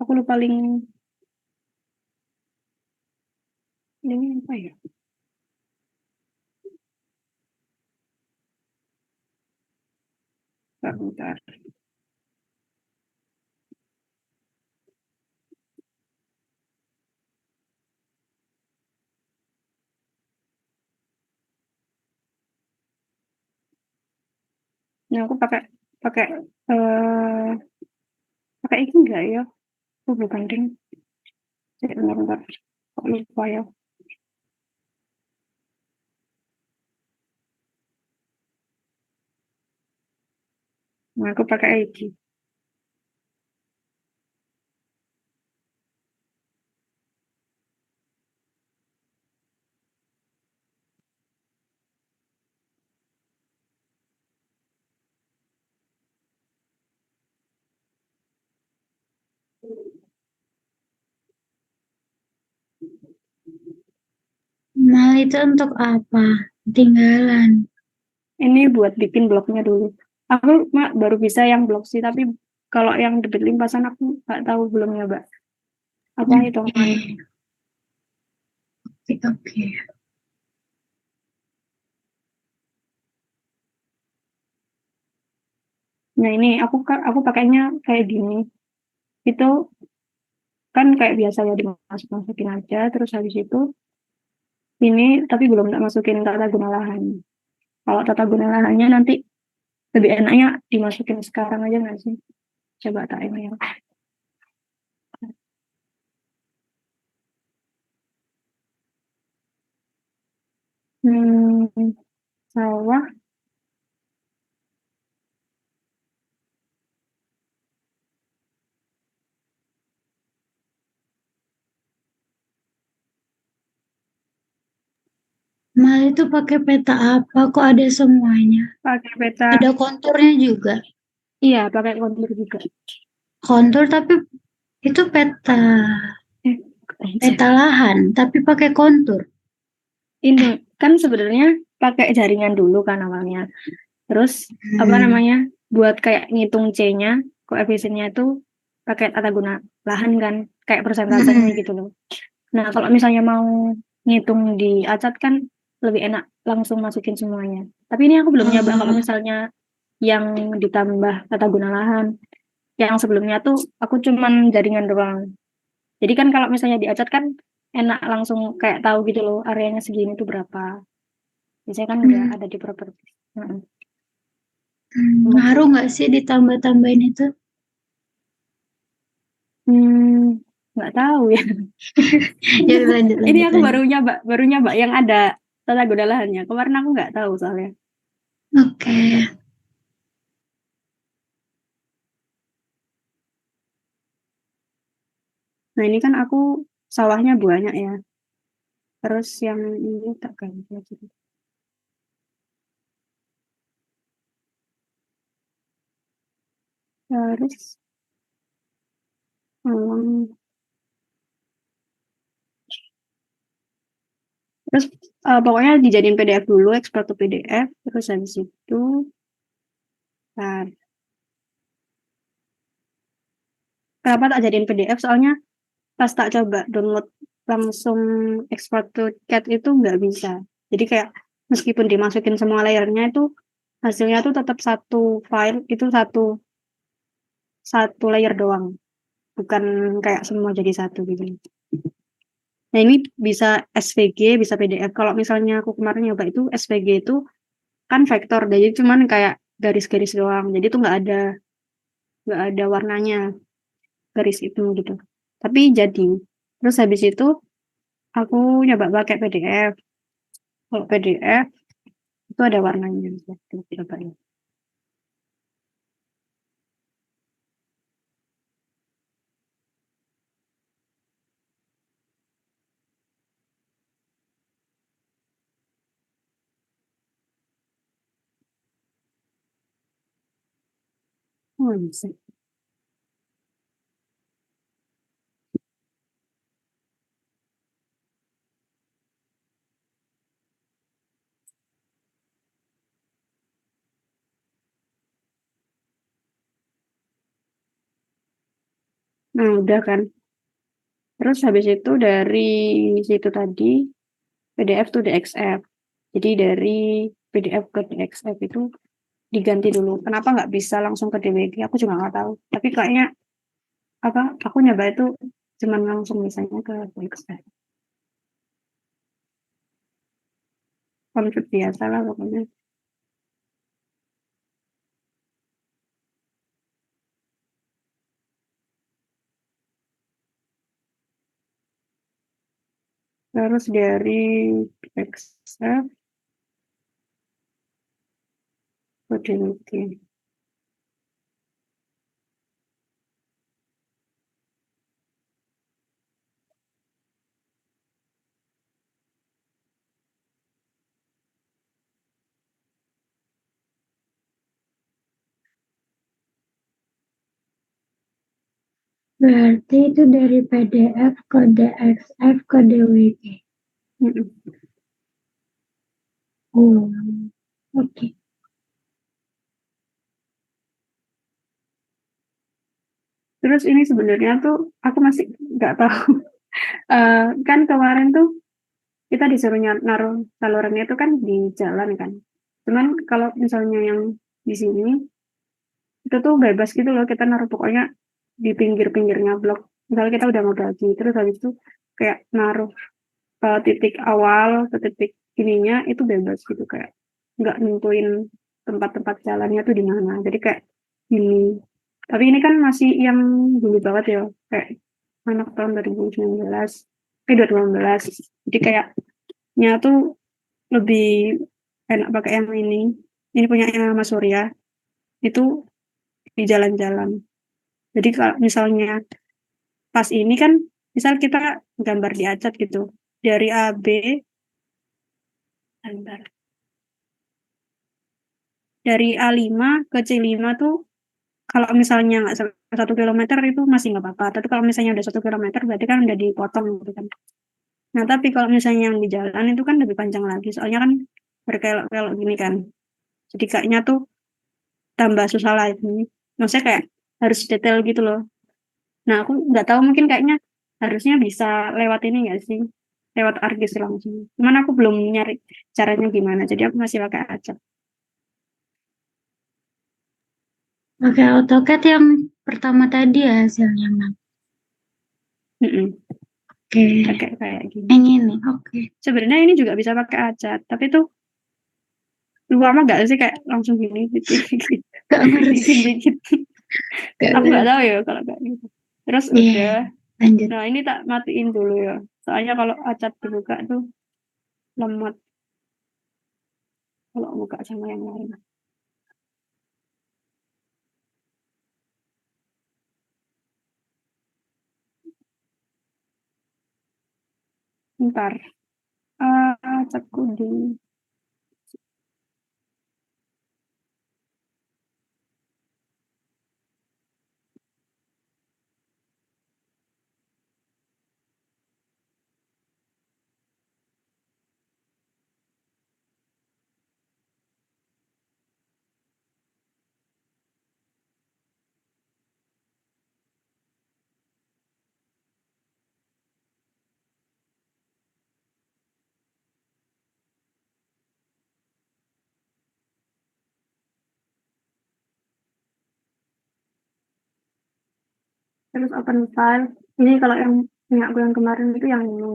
Aku lupa linknya apa ya? Bentar. Nah, aku pakai pakai eh pakai ini enggak ya? Oh, bukan ding. Bentar. Kok lupa ya? Nah, aku pakai IG. Mal itu untuk apa? Ketinggalan. Ini buat bikin blognya dulu. Aku baru bisa yang blog sih, tapi kalau yang debit limpasan aku nggak tahu belum ya, Mbak. Apa hitungan? Oke, oke, oke. Nah, ini aku pakainya kayak gini. Itu kan kayak biasa ya dimasukin aja, terus habis itu ini tapi belum tak masukin tata guna lahan. Kalau tata guna lahannya nanti lebih enaknya dimasukin sekarang aja nggak sih? Coba tak ini ya. Hmm, sawah. Mal itu pakai peta apa? Kok ada semuanya? Pakai peta. Ada konturnya juga. Iya, pakai kontur juga. Kontur tapi itu peta Eh, peta lahan, tapi pakai kontur. ini kan sebenarnya pakai jaringan dulu kan awalnya. Terus apa Hmm. namanya? Buat kayak ngitung C-nya, koefisiennya itu pakai tata guna lahan kan, kayak persentasenya Hmm. gitu loh. Nah, kalau misalnya mau ngitung di Acat kan lebih enak langsung masukin semuanya. Tapi ini aku belum nyoba kalau Oh, misalnya yang ditambah tata guna lahan. Yang sebelumnya tuh aku cuman jaringan doang. Jadi kan kalau misalnya di Acat kan enak langsung kayak tahu gitu loh areanya segini tuh berapa. Biasanya kan udah hmm. ada di properti. Heeh. Ngaruh nggak sih ditambah-tambahin itu? Hmm, nggak tahu ya. Ya lanjut, Ini lanjut, aku lanjut. baru nyoba yang ada tata guna lahannya. Kemarin aku nggak tahu soalnya. Oke. Nah ini kan aku sawahnya banyak ya. Terus yang ini tak ganti aja. Terus hmm, terus pokoknya dijadiin PDF dulu, ekspor ke PDF. Terus habis itu, nah, kenapa tak jadiin PDF? Soalnya pas tak coba download langsung ekspor to CAD itu nggak bisa. Jadi kayak meskipun dimasukin semua layernya itu hasilnya tuh tetap satu file itu satu satu layer doang, bukan kayak semua jadi satu gitu. Nah ini bisa SVG, bisa PDF. Kalau misalnya aku kemarin nyoba itu SVG itu kan vektor, jadi cuman kayak garis-garis doang. Jadi itu nggak ada warnanya garis itu gitu. Tapi jadi. Terus habis itu aku nyoba pakai PDF. Kalau PDF itu ada warnanya. Gitu, coba ya. Oh, bisa. Nah, udah kan. Terus habis itu dari situ tadi PDF to DXF. Jadi dari PDF ke DXF itu diganti dulu. Kenapa nggak bisa langsung ke DWG? Aku juga nggak tahu. Tapi kayaknya apa? Aku nyoba itu cuman langsung misalnya ke DXF. Konflik biasa lah pokoknya. Terus dari DXF ke DWG. Berarti itu dari PDF ke DXF ke DWG. Mm-mm. Oh, oke. Terus ini sebenarnya tuh aku masih nggak tahu. Kan kemarin tuh kita disuruh naruh salurannya itu kan di jalan kan. Cuman kalau misalnya yang di sini itu tuh bebas gitu loh, kita naruh pokoknya di pinggir-pinggirnya blok. Misalnya kita udah mau gaji, terus habis itu kayak naruh ke titik awal, ke titik ininya itu bebas gitu, kayak nggak nentuin tempat-tempat jalannya tuh di mana. Jadi kayak gini. Tapi ini kan masih yang dulu banget ya, kayak anak tahun 2019, 2018. Jadi kayaknya tuh lebih enak pakai yang ini. Ini punya Mas Surya, itu di jalan-jalan. Jadi kalau misalnya pas ini kan, misal kita gambar di acat gitu, dari AB, bentar, dari A5 ke C5 tuh, kalau misalnya nggak 1 kilometer itu masih nggak apa-apa. Tapi kalau misalnya udah 1 kilometer berarti kan udah dipotong gitu kan. Nah tapi kalau misalnya yang di jalan itu kan lebih panjang lagi, soalnya kan berkelok-kelok gini kan. Jadi kayaknya tuh tambah susah lagi. Maksudnya kayak harus detail gitu loh. Nah, aku nggak tahu, mungkin kayaknya harusnya bisa lewat ini nggak sih? Lewat Argis langsung. Cuman aku belum nyari caranya gimana, jadi aku masih pakai acak. Pakai AutoCAD yang pertama tadi ya hasilnya, Mam. Mm-mm, Oke. pakai kayak gini. Yang ini, oke. Sebenarnya ini juga bisa pakai acat, tapi tuh lama nggak sih kayak langsung gini, Gak ngerti. dikit-dikit. Gak Aku nggak tahu ngerti. ya kalau kayak gitu. Terus Iya, udah, lanjut. nah ini tak matiin dulu ya. Soalnya kalau acat dibuka tuh lemot kalau buka sama yang lain. Ntar, acatku di terus open file. Ini kalau yang punya aku yang kemarin itu yang ini.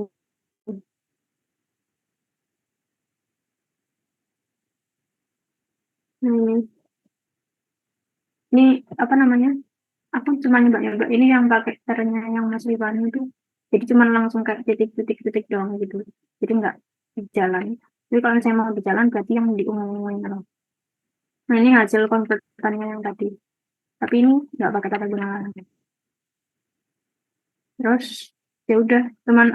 Nah, ini apa namanya? Aku cuma nyoba-nyoba ini yang pakai caranya yang Mas Rifani itu. Jadi cuma langsung kayak titik-titik-titik doang gitu. Jadi nggak di jalan. Jadi kalau misalnya mau di jalan berarti yang diumumin loh. Nah ini hasil konvertannya yang tadi. Tapi ini nggak pakai tata guna lain. Terus ya udah,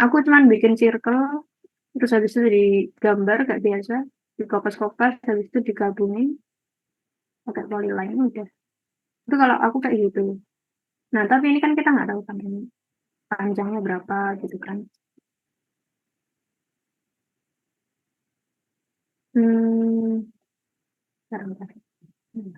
aku cuman bikin circle, terus habis itu digambar kayak biasa, dikopas-kopas, habis itu digabungin pakai polyline udah. Itu kalau aku kayak gitu. Nah, tapi ini kan kita nggak tahu kan ini panjangnya berapa gitu kan. Hmm, bentar, bentar. Hmm.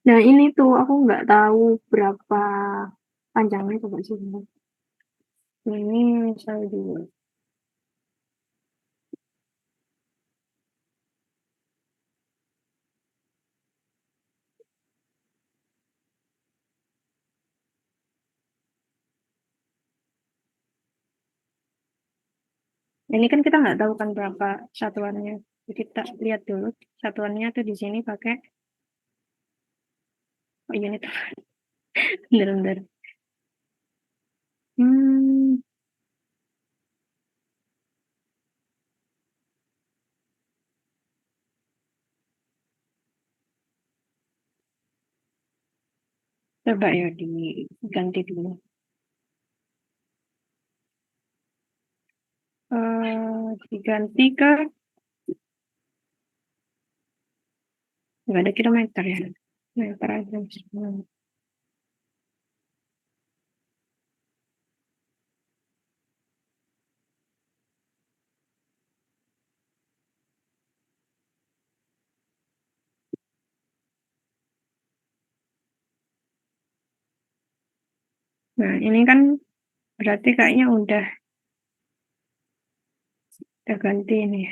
Nah ini tuh aku nggak tahu berapa panjangnya, coba sih. Ini misalnya dulu. Ini kan kita nggak tahu kan berapa satuannya. Jadi kita lihat dulu satuannya tuh di sini pakai unit. Bentar-bentar. Hmm, coba ya diganti dulu. Diganti ke nggak ada kilometer ya. Meter aja. Nah ini kan berarti kayaknya udah ganti ini.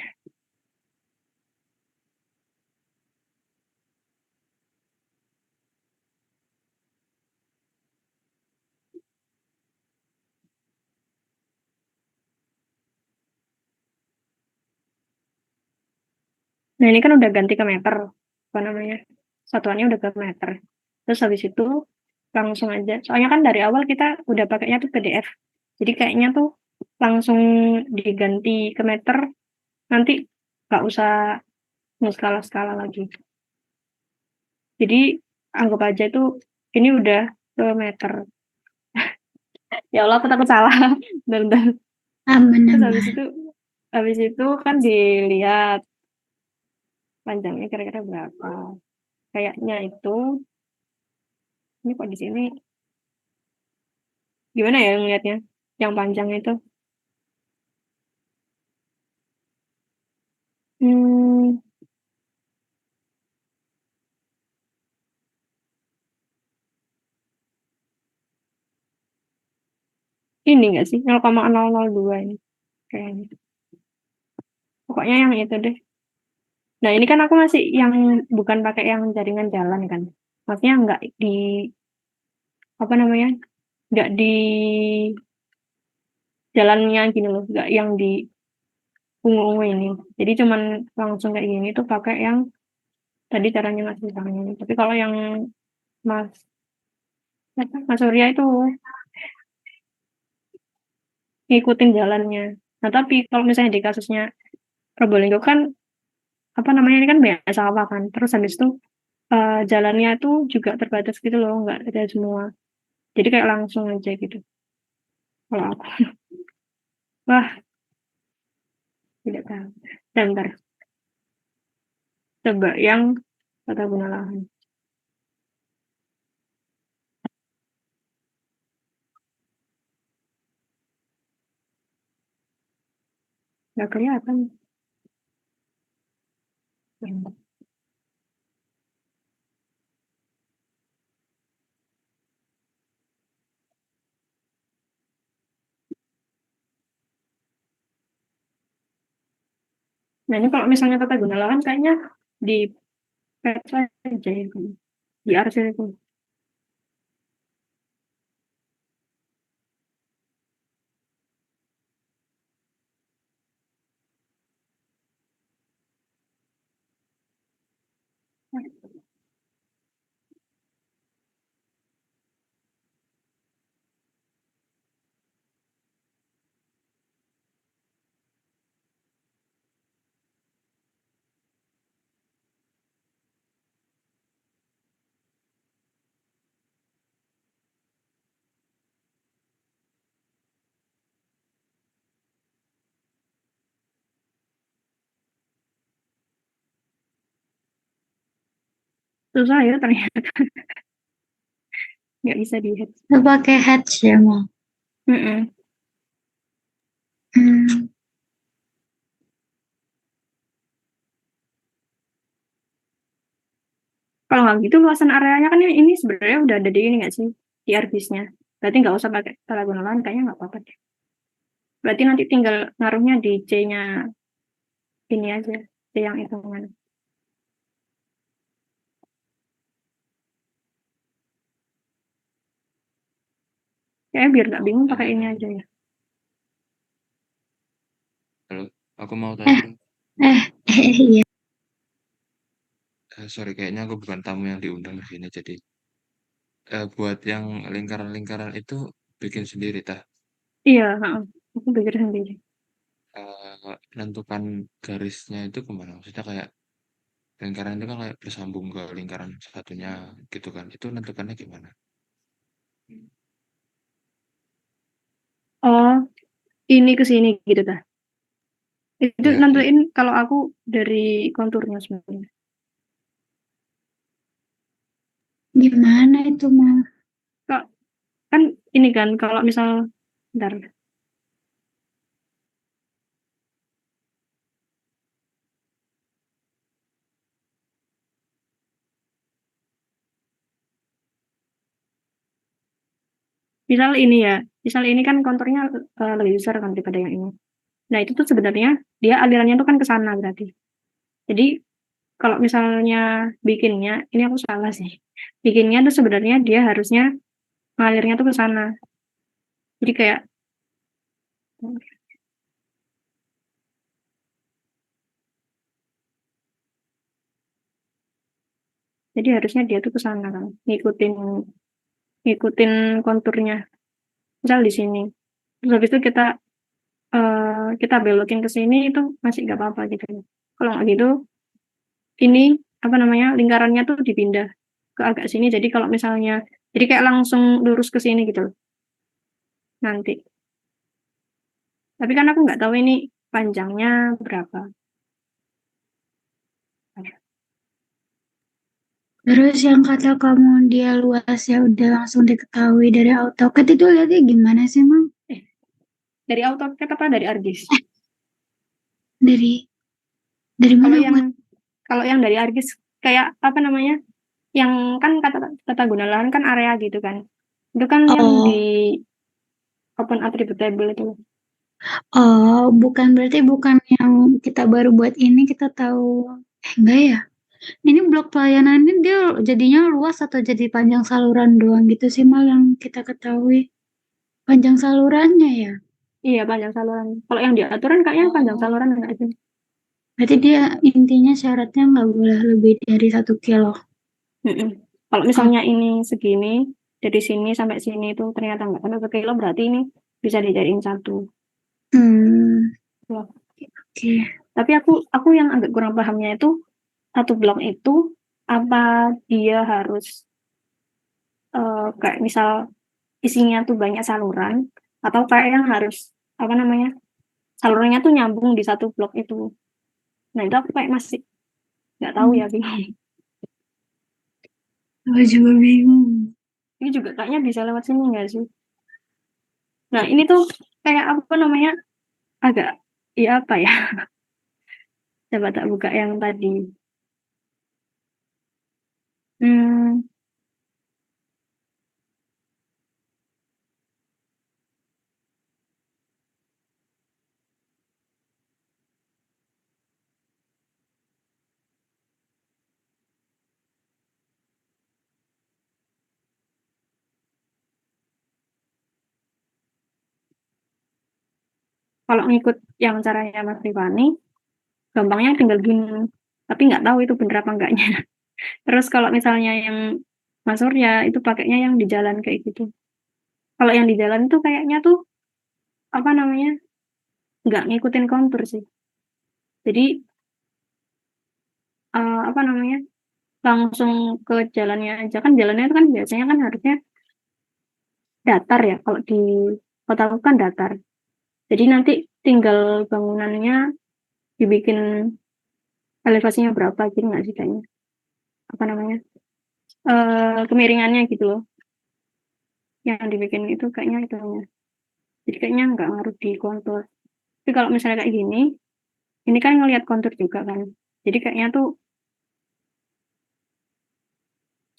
Nah ini kan udah ganti ke meter, apa namanya? Satuannya udah ke meter. Terus habis itu langsung aja. Soalnya kan dari awal kita udah pakainya tuh PDF. Jadi kayaknya tuh langsung diganti ke meter, nanti nggak usah skala-skala lagi. Jadi anggap aja itu ini udah ke meter. Ya Allah, aku takut salah. Bentar. Terus Aman-aman. habis itu kan dilihat panjangnya kira-kira berapa. Kayaknya itu, ini kok di sini gimana ya ngelihatnya? Yang panjang itu. Hmm, ini enggak sih? 0,002 ini kayaknya. Pokoknya yang itu deh. Nah, ini kan aku masih yang bukan pakai yang jaringan jalan kan. Maksudnya enggak di apa namanya? Enggak di jalannya gini loh, enggak yang di ungu-ungu ini. Jadi cuman langsung kayak gini tuh pakai yang tadi caranya Mas Bintang ini. Tapi kalau yang Mas Mas Surya itu ngikutin jalannya. Nah, tapi kalau misalnya di kasusnya Probolinggo kan apa namanya ini kan biasa apa kan. Terus habis itu jalannya tuh juga terbatas gitu loh, nggak ada semua. Jadi kayak langsung aja gitu. Kalau aku, wah tidak tahu. Dan ntar coba yang tata guna lahan. Nggak kelihatan. Nah ini kalau misalnya tata guna lahan kayaknya di patch aja ya, di arsip itu. Susah ya ternyata nggak bisa di head. Lu pakai heads ya, Mal? Mm-mm. Hmm. Kalau nggak gitu luasan areanya kan ini sebenarnya udah ada di ini nggak sih, di ARGIS-nya. Berarti nggak usah pakai tata guna lahan, kayaknya nggak apa-apa deh. Berarti nanti tinggal ngaruhnya di C-nya ini aja, C yang hitungan. Kayaknya biar nggak bingung pakai ini aja ya. Halo, aku mau tanya dong. Iya. Sorry, kayaknya aku bukan tamu yang diundang ke sini. Jadi, buat yang lingkaran-lingkaran itu bikin sendiri, tah. Iya, heeh. Aku pikir sendiri. Menentukan garisnya itu kemana? Maksudnya kayak lingkaran itu kan kayak bersambung ke lingkaran satunya gitu kan. Itu menentukannya gimana? Oh, ini ke sini gitu dah. Itu Ya, iya. nentuin kalau aku dari konturnya sebenarnya. Gimana itu mah? Kok kan ini kan kalau misal bentar. Misal ini ya, misal ini kan konturnya lebih besar kan daripada yang ini. Nah, itu tuh sebenarnya dia alirannya tuh kan ke sana berarti. Jadi kalau misalnya bikinnya, ini aku salah sih. Bikinnya tuh sebenarnya dia harusnya ngalirnya tuh ke sana. Jadi kayak jadi harusnya dia tuh ke sana kan, ngikutin ngikutin konturnya. Misal di sini. Terus habis itu kita belokin ke sini itu masih nggak apa-apa gitu. Kalau nggak gitu, ini apa namanya lingkarannya tuh dipindah ke agak sini. Jadi kalau misalnya, jadi kayak langsung lurus ke sini gitu loh, nanti. Tapi kan aku nggak tahu ini panjangnya berapa. Terus yang kata kamu dia luasnya udah langsung diketahui dari AutoCAD itu lihatnya gimana sih, Mam? Dari AutoCAD apa dari ArcGIS? Dari dari Kalau mana, yang Buat? kalau yang dari ArcGIS kayak apa namanya? Yang kan kata tata guna lahan kan area gitu kan. Itu kan yang di Oh, open attribute table itu. oh, berarti bukan yang kita baru buat ini kita tahu. Enggak ya? Ini blok pelayanannya dia jadinya luas atau jadi panjang saluran doang gitu sih, Mal, yang kita ketahui. Panjang salurannya ya. Iya, panjang saluran. Kalau yang di aturan kayaknya panjang Oh, saluran enggak sih? berarti dia intinya syaratnya nggak boleh lebih dari 1 kilo. Mm-mm. Kalau Oh, misalnya ini segini, dari sini sampai sini itu ternyata nggak sampai 1 kilo, berarti ini bisa dijadiin satu. hmm, Blok. oke. Tapi aku yang agak kurang pahamnya itu, satu blok itu apa dia harus kayak misal isinya tuh banyak saluran, atau kayak yang harus apa namanya salurannya tuh nyambung di satu blok itu. Nah itu aku kayak masih nggak tahu ya, Hmm, bingung. aku juga bingung. Ini juga kayaknya bisa lewat sini nggak sih? Nah ini tuh kayak apa namanya agak ya apa ya? Coba tak buka yang tadi. Hmm, kalau ngikut yang caranya Mas Rifani, gampangnya tinggal gini. Tapi nggak tahu itu bener apa enggaknya. Terus kalau misalnya yang Mas Surya itu pakainya yang di jalan kayak gitu. Kalau yang di jalan itu kayaknya tuh apa namanya nggak ngikutin kontur sih. Jadi apa namanya langsung ke jalannya aja kan jalannya itu kan biasanya kan harusnya datar ya. Kalau di kota aku kan datar. Jadi nanti tinggal bangunannya dibikin elevasinya berapa gitu nggak sih kayaknya apa namanya kemiringannya gitu loh yang dibikin itu kayaknya itu jadi kayaknya nggak ngaruh di kontur tapi kalau misalnya kayak gini ini kan ngelihat kontur juga kan jadi kayaknya tuh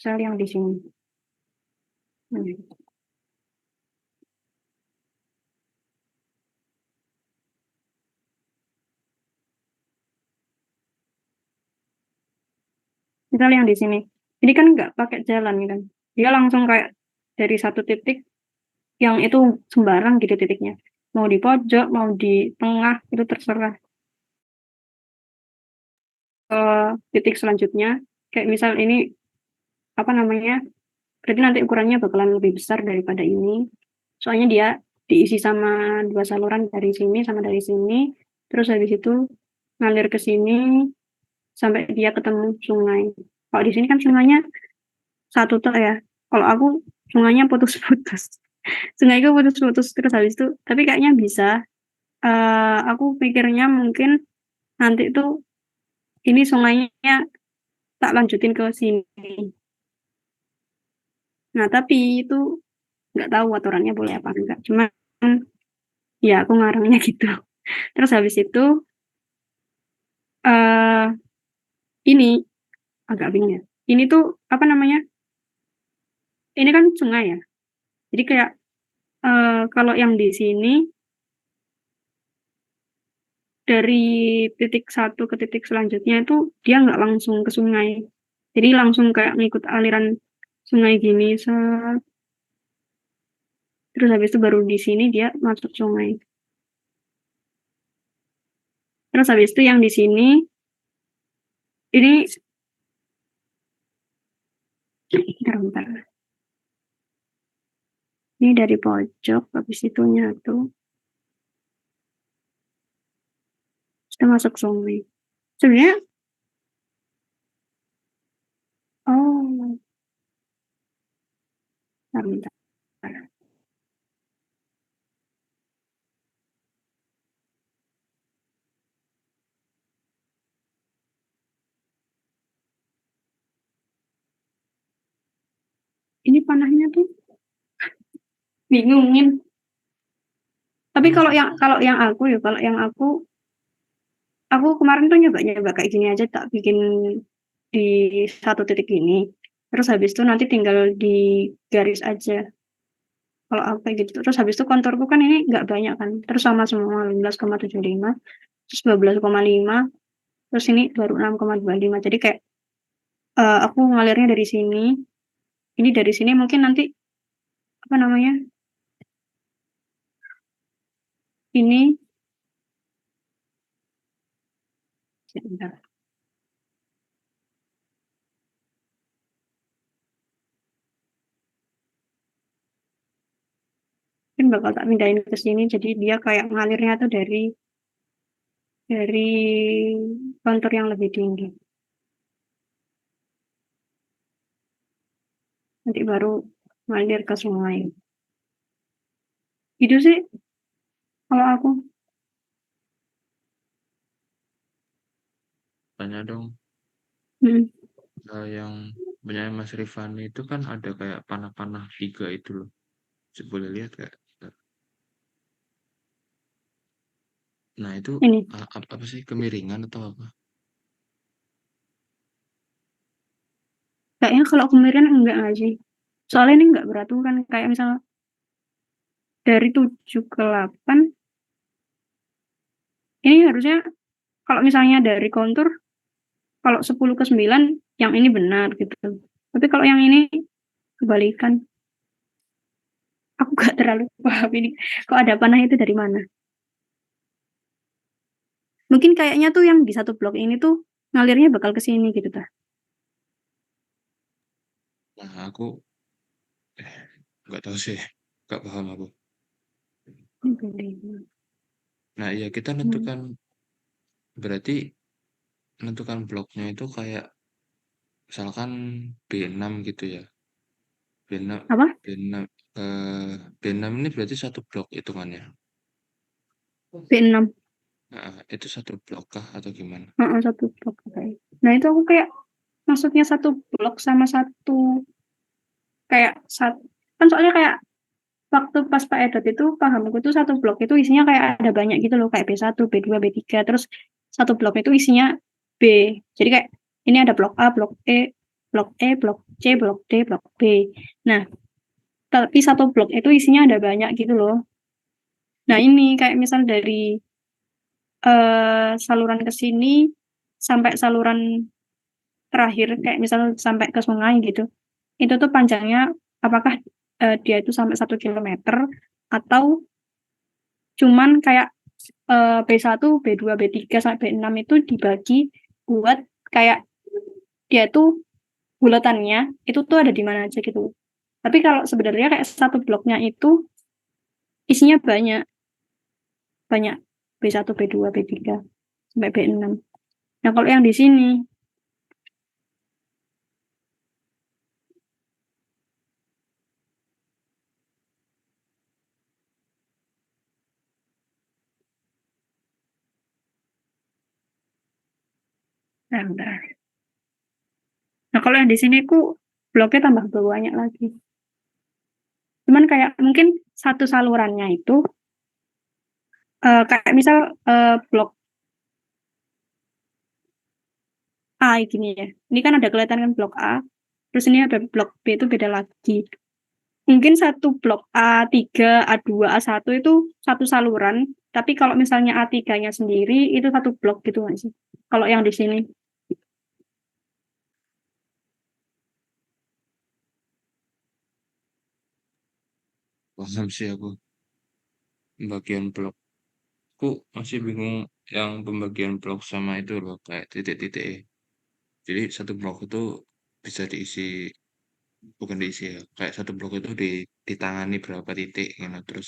sel yang di sini. Misal yang di sini, ini kan nggak pakai jalan kan, dia langsung kayak dari satu titik yang itu sembarang gitu titiknya, mau di pojok, mau di tengah, itu terserah. Ke titik selanjutnya, kayak misal ini apa namanya, berarti nanti ukurannya bakalan lebih besar daripada ini, soalnya dia diisi sama dua saluran dari sini sama dari sini, terus habis itu ngalir ke sini sampai dia ketemu sungai. Kalau di sini kan sungainya satu tuh ya, kalau aku sungainya putus-putus. Sungaiku putus-putus terus habis itu, tapi kayaknya bisa. Aku pikirnya mungkin nanti tuh ini sungainya tak lanjutin ke sini. Nah, tapi itu nggak tahu aturannya boleh apa enggak. Cuman ya aku ngarangnya gitu. Terus habis itu eh ini agak bingung ya. Ini tuh apa namanya? Ini kan sungai ya. Jadi kayak kalau yang di sini dari titik satu ke titik selanjutnya itu dia nggak langsung ke sungai. Jadi langsung kayak ngikut aliran sungai gini, terus habis itu baru di sini dia masuk sungai. Terus habis itu yang di sini, ini, bentar. Ini dari pojok, habis itu nyatu, sudah masuk sungai. Sebenarnya, oh, bentar. Ini panahnya tuh bingungin. Tapi kalau yang aku kemarin tuh nyoba kayak gini aja, tak bikin di satu titik ini. Terus habis itu nanti tinggal di garis aja. Kalau aku kayak gitu. Terus habis itu konturku kan ini nggak banyak kan. Terus sama semua 15,75, terus 12,5, terus ini baru 6,25. Jadi kayak aku ngalirnya dari sini. Ini dari sini mungkin nanti apa namanya? Ini sebentar. Mungkin bakal tak pindahin ke sini. Jadi dia kayak ngalirnya tuh dari kontur yang lebih tinggi. Nanti baru ngalir ke sungai. Gitu sih kalau aku. Tanya dong, Hmm. yang punya Mas Rifani itu kan ada kayak panah-panah 3 itu loh. Boleh lihat kayak. Nah itu Ini apa sih, kemiringan atau apa? kayaknya kalau kemarin enggak sih. Soalnya ini enggak beraturan kayak misalnya dari 7 ke 8 ini harusnya kalau misalnya dari kontur kalau 10 ke 9 yang ini benar gitu. Tapi kalau yang ini kebalikan. Aku gak terlalu paham ini. Kok ada panah itu dari mana? Mungkin kayaknya tuh yang di satu blok ini tuh ngalirnya bakal ke sini gitu ta. Nah aku nggak tahu sih, nggak paham aku. Nah iya kita nentukan, berarti menentukan bloknya itu kayak misalkan B6 gitu ya. B6 Apa? B6 B6 ini berarti satu blok hitungannya. B6. Nah, itu satu blok kah atau gimana? Heeh, satu blok kayak. Nah, itu aku kayak maksudnya satu blok sama satu kayak kan soalnya kayak waktu pas Pak Edot itu pahamku tuh satu blok itu isinya kayak ada banyak gitu loh kayak B1, B2, B3 terus satu blok itu isinya B. Jadi kayak ini ada blok A, blok E, blok E, blok C, blok D, blok B. Nah, tapi satu blok itu isinya ada banyak gitu loh. Nah, ini kayak misal dari saluran ke sini sampai saluran terakhir, kayak misal sampai ke sungai gitu. Itu tuh panjangnya apakah dia itu sampai 1 kilometer atau cuman kayak B1, B2, B3 sampai B6 itu dibagi buat kayak dia tuh bulatannya itu tuh ada di mana aja gitu. Tapi kalau sebenarnya kayak satu bloknya itu isinya banyak, banyak B1, B2, B3 sampai B6. Nah, kalau yang di sini, bentar. Nah, kalau yang di sini ku bloknya tambah banyak lagi. Cuman kayak mungkin satu salurannya itu kayak misal blok A gini ya. Ini kan ada kelihatan kan blok A. Terus ini ada blok B itu beda lagi. Mungkin satu blok A3, A2, A1 itu satu saluran. Tapi kalau misalnya A3-nya sendiri itu satu blok gitu nggak sih? Kalau yang di sini. Paham sih aku. Pembagian blok. Aku masih bingung yang pembagian blok sama itu loh, kayak titik-titik. Jadi satu blok itu bisa diisi, bukan diisi ya, kayak satu blok itu ditangani berapa titik gitu. Terus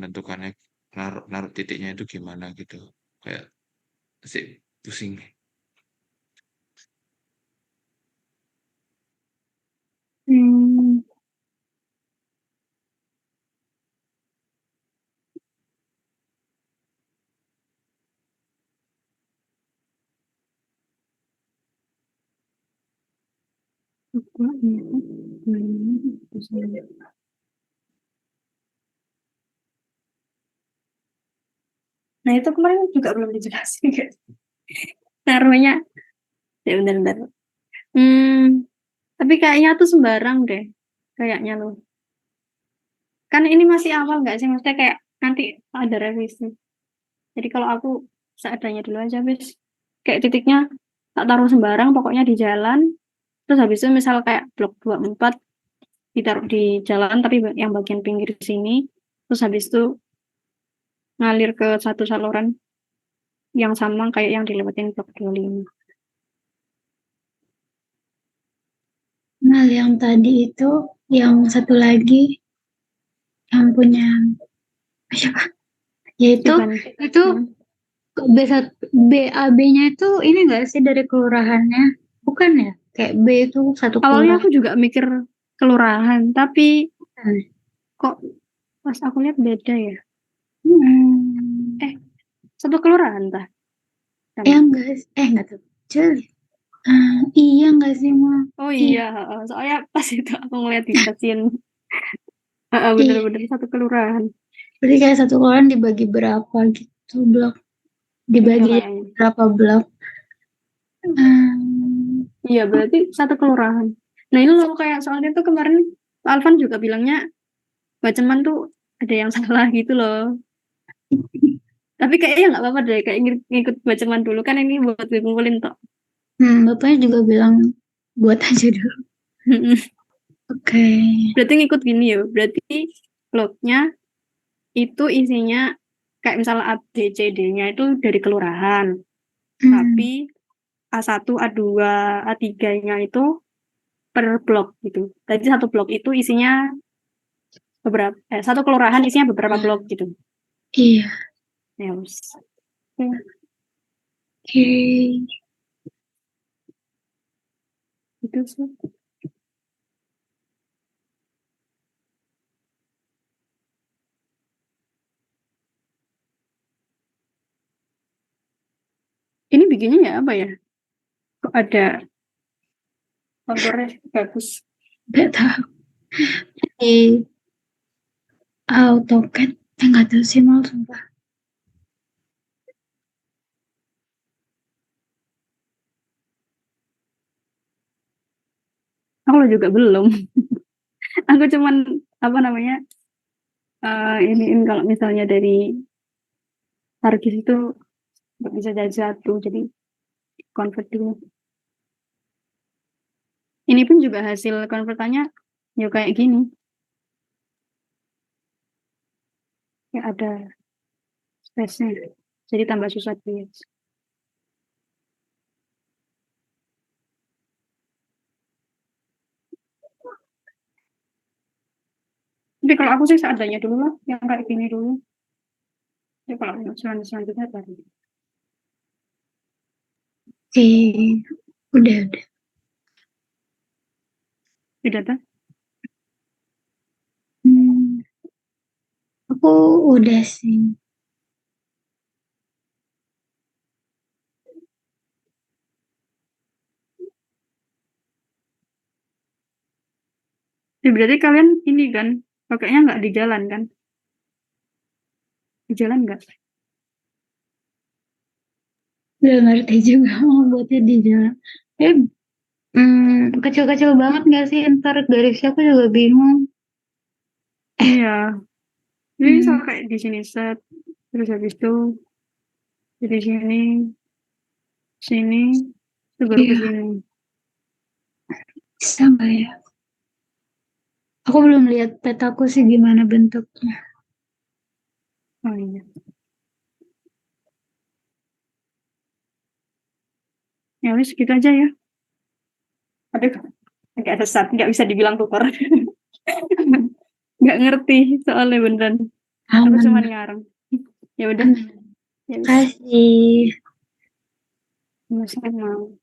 nentukannya naruh, naruh titiknya itu gimana gitu. Kayak masih pusing. Hmm. Nah, itu kemarin juga belum dijelasin guys. Naruhnya, ya benar-benar. Tapi kayaknya tuh sembarang deh. Kayaknya loh. Kan ini masih awal nggak sih? Maksudnya kayak nanti ada revisi. Jadi kalau aku seadanya dulu aja, bis. Kayak titiknya tak taruh sembarang, pokoknya di jalan. Terus habis itu misal kayak blok 24 ditaruh di jalan, tapi yang bagian pinggir sini. Terus habis itu ngalir ke satu saluran yang sama kayak yang dilewatin blok 25. Nah, yang tadi itu, yang satu lagi yang punya siapa? Yaitu Ivan. itu Hmm. BAB-nya itu ini enggak sih dari kelurahannya? Bukan ya? Kayak B itu satu Awalnya kelurahan. aku juga mikir kelurahan, tapi Hmm. kok pas aku lihat beda ya. Hmm. Eh, satu kelurahan tah? Kan? Enggak tahu. Cuy. Iya enggak sih, Ma? Oh Iya. iya, soalnya pas itu aku ngeliat di stasiun. Iya. Bener-bener satu kelurahan. Berarti kayak satu kelurahan dibagi berapa gitu blok? Iya Dibagi kayaknya. berapa blok? Hmm. Iya, berarti satu kelurahan. Nah ini loh kayak soalnya tuh kemarin Pak Alvan juga bilangnya Baceman tuh ada yang salah gitu loh. Tapi kayaknya nggak apa-apa deh, kayak ngikut Baceman dulu kan ini buat dikumpulin toh. Bapaknya juga bilang buat aja dulu. Oke. Berarti ngikut gini ya, berarti bloknya itu isinya kayak misalnya A, B, C, D-nya itu dari kelurahan. Tapi Hmm. A1, A2, A3-nya itu per blok gitu. Jadi satu blok itu isinya satu kelurahan isinya beberapa blok gitu. Iya. Ya, wis. Oke, Oke. itu sih. Ini bikinnya ya apa ya? Kok ada konturnya bagus. Gak tahu. Di AutoCAD. Nggak tahu sih mal sumpah. Solo juga belum. Aku cuman apa namanya iniin kalau misalnya dari Targis itu nggak bisa jadi satu, jadi convert dulu. Ini pun juga hasil konvertannya ya kayak gini, ya ada space-nya, jadi tambah susah tulis. Tapi kalau aku sih seadanya dulu lah, yang kayak gini dulu. Ya kalau selanjutnya tadi. Oke, udah. Tidak tahu. Aku udah sih. Ya, berarti kalian ini kan pakainya nggak di jalan kan? Di jalan nggak? Gak ngerti juga mau buatnya di jalan. Eh, kecil-kecil banget gak sih? Ntar garisnya aku juga bingung. Iya. Jadi misal Hmm, kayak di sini set, terus habis itu dari sini, sini, terus baru ke iya, sini. bisa nggak ya? Aku belum lihat petaku sih gimana bentuknya. Oh iya. Ya wis gitu aja ya. Aduh, agak sesat, nggak bisa dibilang tukar. Nggak ngerti soalnya beneran. Aku Aman, cuman ngarang. Ya udah, aman. ya wis. Kasih. Sama-sama.